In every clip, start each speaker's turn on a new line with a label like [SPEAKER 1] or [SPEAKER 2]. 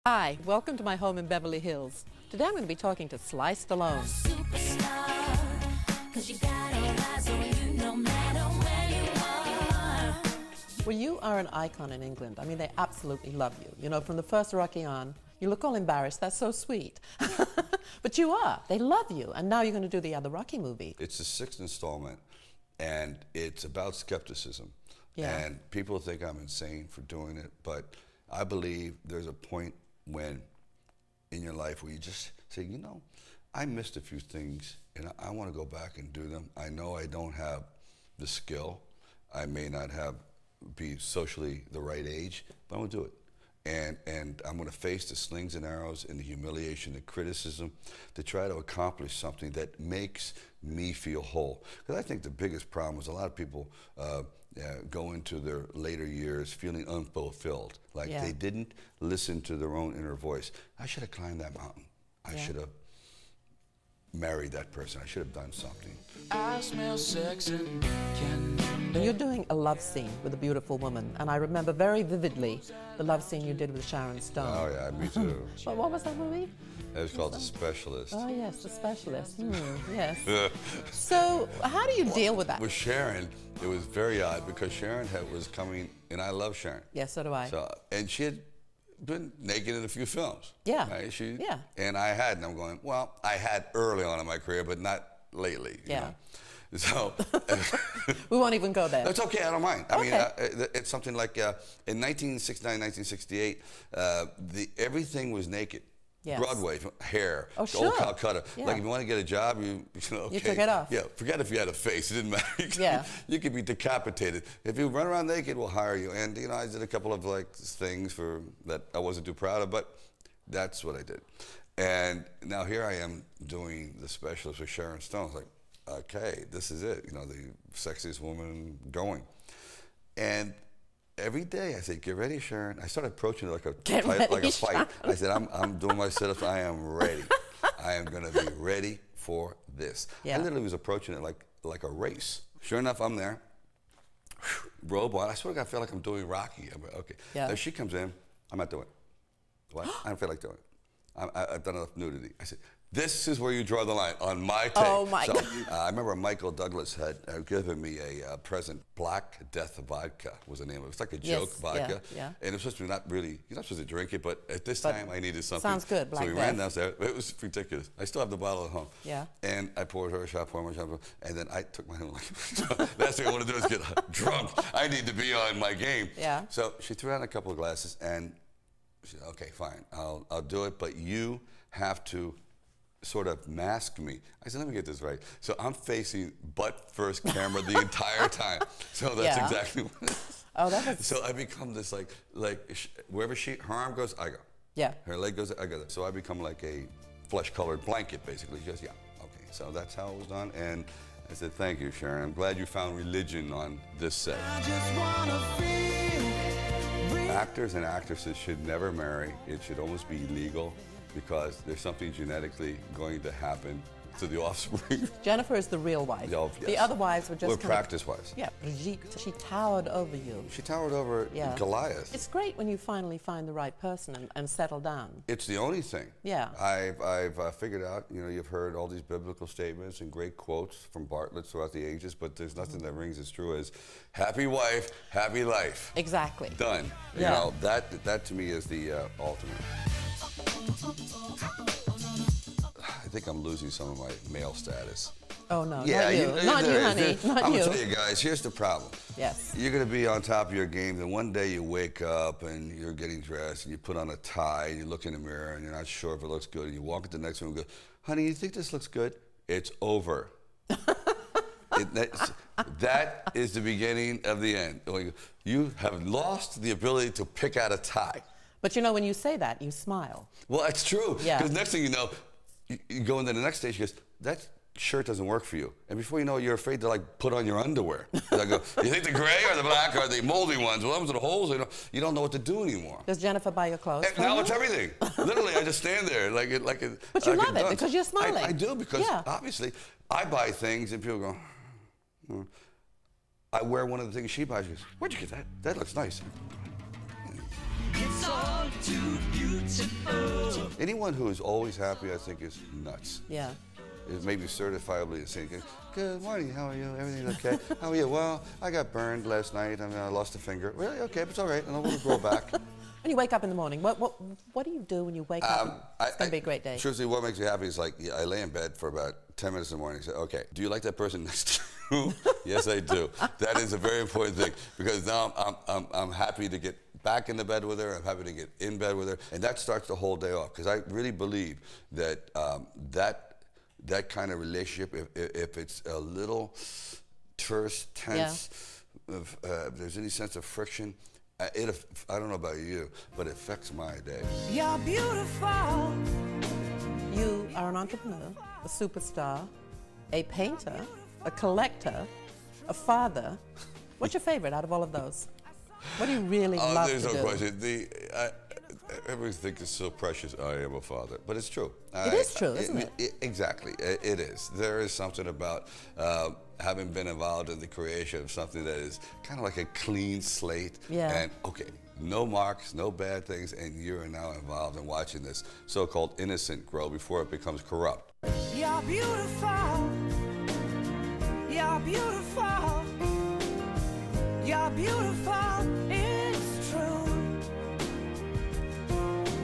[SPEAKER 1] Hi, welcome to my home in Beverly Hills. Today I'm going to be talking to Sly Stallone. Well, you are an icon in England. I mean, they absolutely love you. You know, from the first Rocky on, you look all embarrassed. That's so sweet. But you are. They love you. And now you're going to do the other Rocky movie.
[SPEAKER 2] It's the 6th installment, and it's about skepticism.
[SPEAKER 1] Yeah.
[SPEAKER 2] And people think I'm insane for doing it, but I believe there's a point when in your life where you just say, you know, I missed a few things and I want to go back and do them. I know I don't have the skill. I may not be socially the right age, but I'm going to do it. And I'm going to face the slings and arrows and the humiliation, the criticism, to try to accomplish something that makes me feel whole. Because I think the biggest problem is a lot of people go into their later years feeling unfulfilled, like they didn't listen to their own inner voice. I should have climbed that mountain. I should have married that person. I should have done something.
[SPEAKER 1] I smell sex and candy. You're doing a love scene with a beautiful woman, and I remember very vividly the love scene you did with Sharon Stone.
[SPEAKER 2] Oh yeah, me too.
[SPEAKER 1] But what was that movie?
[SPEAKER 2] It was called The Specialist.
[SPEAKER 1] Oh yes, The Specialist. Yes. So how do you deal with that?
[SPEAKER 2] With Sharon, it was very odd because Sharon was coming, and I love Sharon.
[SPEAKER 1] Yes, so do I.
[SPEAKER 2] And she had been naked in a few films.
[SPEAKER 1] Yeah.
[SPEAKER 2] Right?
[SPEAKER 1] Yeah.
[SPEAKER 2] And I hadn't. I'm going, well, I had early on in my career, but not lately. You know? So
[SPEAKER 1] we won't even go there.
[SPEAKER 2] That's okay. I don't mind. I
[SPEAKER 1] mean,
[SPEAKER 2] it's something like in 1969, 1968, everything was naked. Yes. Broadway, hair, old Calcutta. Yeah. Like if you want to get a job, you
[SPEAKER 1] took it off.
[SPEAKER 2] Yeah, forget if you had a face. It didn't matter.
[SPEAKER 1] Yeah.
[SPEAKER 2] You could be decapitated. If you run around naked, we'll hire you. And you know, I did a couple of things that I wasn't too proud of, but that's what I did. And now here I am doing The Specialist with Sharon Stone. It's like, okay, this is it. You know, the sexiest woman going. And every day I say, get ready, Sharon. I started approaching it like a fight. I said, I'm doing my sit-ups. I am ready. I am going to be ready for this. Yeah. I literally was approaching it like a race. Sure enough, I'm there. Robe on. I swear to God, I feel like I'm doing Rocky. I'm like, okay. Yeah. If she comes in, I'm not doing it. What? I don't feel like doing it. I've done enough nudity. I said, this is where you draw the line on my take.
[SPEAKER 1] Oh my God.
[SPEAKER 2] I remember Michael Douglas had given me a present. Black Death Vodka was the name of it. It's like a joke vodka. Yeah. And it was supposed to be not really, you're not supposed to drink it, but at this time I needed something.
[SPEAKER 1] Sounds good, Black
[SPEAKER 2] So we ran downstairs. It was ridiculous. I still have the bottle at home.
[SPEAKER 1] Yeah.
[SPEAKER 2] And I poured her a shot, and then I took my hand like, last thing I want to do is get drunk. I need to be on my game.
[SPEAKER 1] Yeah.
[SPEAKER 2] So she threw out a couple of glasses, and she said, okay, fine, I'll do it, but you have to sort of mask me. I said, let me get this right. So I'm facing butt-first camera the entire time. So that's exactly what it is.
[SPEAKER 1] Oh, that's...
[SPEAKER 2] So I become this like wherever her arm goes, I go.
[SPEAKER 1] Yeah.
[SPEAKER 2] Her leg goes, I go. So I become like a flesh-colored blanket, basically. She goes, yeah, okay. So that's how it was done. And I said, thank you, Sharon. I'm glad you found religion on this set. I just wanna feel Actors and actresses should never marry. It should almost be illegal, because there's something genetically going to happen to the offspring.
[SPEAKER 1] Jennifer is the real wife.
[SPEAKER 2] Oh, yes.
[SPEAKER 1] The other wives were just
[SPEAKER 2] We're practice-wise.
[SPEAKER 1] Yeah, Brigitte, she towered over you.
[SPEAKER 2] She towered over Goliath.
[SPEAKER 1] It's great when you finally find the right person and settle down.
[SPEAKER 2] It's the only thing.
[SPEAKER 1] Yeah.
[SPEAKER 2] I've figured out, you know, you've heard all these biblical statements and great quotes from Bartlett throughout the ages, but there's nothing that rings as true as happy wife, happy life.
[SPEAKER 1] Exactly.
[SPEAKER 2] Done.
[SPEAKER 1] Yeah.
[SPEAKER 2] You know, that to me is the ultimate. I think I'm losing some of my male status.
[SPEAKER 1] Oh, no, not you. Not you, honey. Not you.
[SPEAKER 2] I'm going to tell you guys, here's the problem.
[SPEAKER 1] Yes.
[SPEAKER 2] You're going to be on top of your game, and one day you wake up and you're getting dressed and you put on a tie and you look in the mirror and you're not sure if it looks good, and you walk into the next room and go, honey, you think this looks good? It's over. That is the beginning of the end. You have lost the ability to pick out a tie.
[SPEAKER 1] But you know, when you say that, you smile.
[SPEAKER 2] Well, that's true.
[SPEAKER 1] Yeah.
[SPEAKER 2] Because next thing you know, you go into the next stage, you go, that shirt doesn't work for you. And before you know it, you're afraid to like put on your underwear. I go, you think the gray or the black or the moldy ones? Well, those are the holes. You don't know what to do anymore.
[SPEAKER 1] Does Jennifer buy your clothes?
[SPEAKER 2] Now it's everything. Literally, I just stand there like it.
[SPEAKER 1] But you love it because you're smiling.
[SPEAKER 2] I do, because obviously I buy things and people go, I wear one of the things she buys. She goes, where'd you get that? That looks nice. It's all to you. Anyone who is always happy, I think, is nuts.
[SPEAKER 1] Yeah.
[SPEAKER 2] It may be certifiably insane. Good morning, how are you? Everything okay? How are you? Well, I got burned last night and I lost a finger. Really? Okay, but it's all right, and I'll grow back.
[SPEAKER 1] When you wake up in the morning, what do you do when you wake up? It's going to be a great day.
[SPEAKER 2] Truthfully, what makes me happy is like, I lay in bed for about 10 minutes in the morning and say, okay, do you like that person next to you? Yes, I do. That is a very important thing, because now I'm happy to get back in the bed with her. I'm happy to get in bed with her, and that starts the whole day off, because I really believe that that kind of relationship, if it's a little terse, tense, if there's any sense of friction, I don't know about you, but it affects my day.
[SPEAKER 3] You're beautiful.
[SPEAKER 1] You are an entrepreneur, a superstar, a painter, a collector, a father. What's your favorite out of all of those? What do you really love to do?
[SPEAKER 2] There's no question. Everyone thinks it's so precious. I am a father, but it's true.
[SPEAKER 1] It is true, isn't it?
[SPEAKER 2] Exactly, it is. There is something about having been involved in the creation of something that is kind of like a clean slate.
[SPEAKER 1] Yeah.
[SPEAKER 2] And okay, no marks, no bad things, and you're now involved in watching this so-called innocent grow before it becomes corrupt.
[SPEAKER 3] You're beautiful. You're beautiful. You're beautiful. It's true.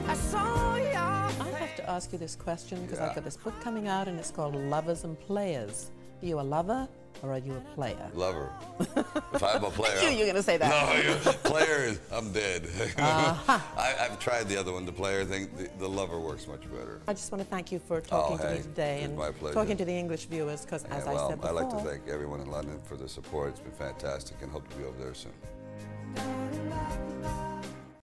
[SPEAKER 3] I saw your
[SPEAKER 1] I have to ask you this question because I've got this book coming out and it's called Lovers and Players. Are you a lover or are you a player?
[SPEAKER 2] Lover. If I'm a player.
[SPEAKER 1] I knew you were going to say that.
[SPEAKER 2] No, player, I'm dead. I've tried the other one, the player thing. The lover works much better.
[SPEAKER 1] I just want to thank you for talking to me today and
[SPEAKER 2] my pleasure.
[SPEAKER 1] talking to the English viewers because, as I said before,
[SPEAKER 2] I'd like to thank everyone in London for the support. It's been fantastic and hope to be over there soon.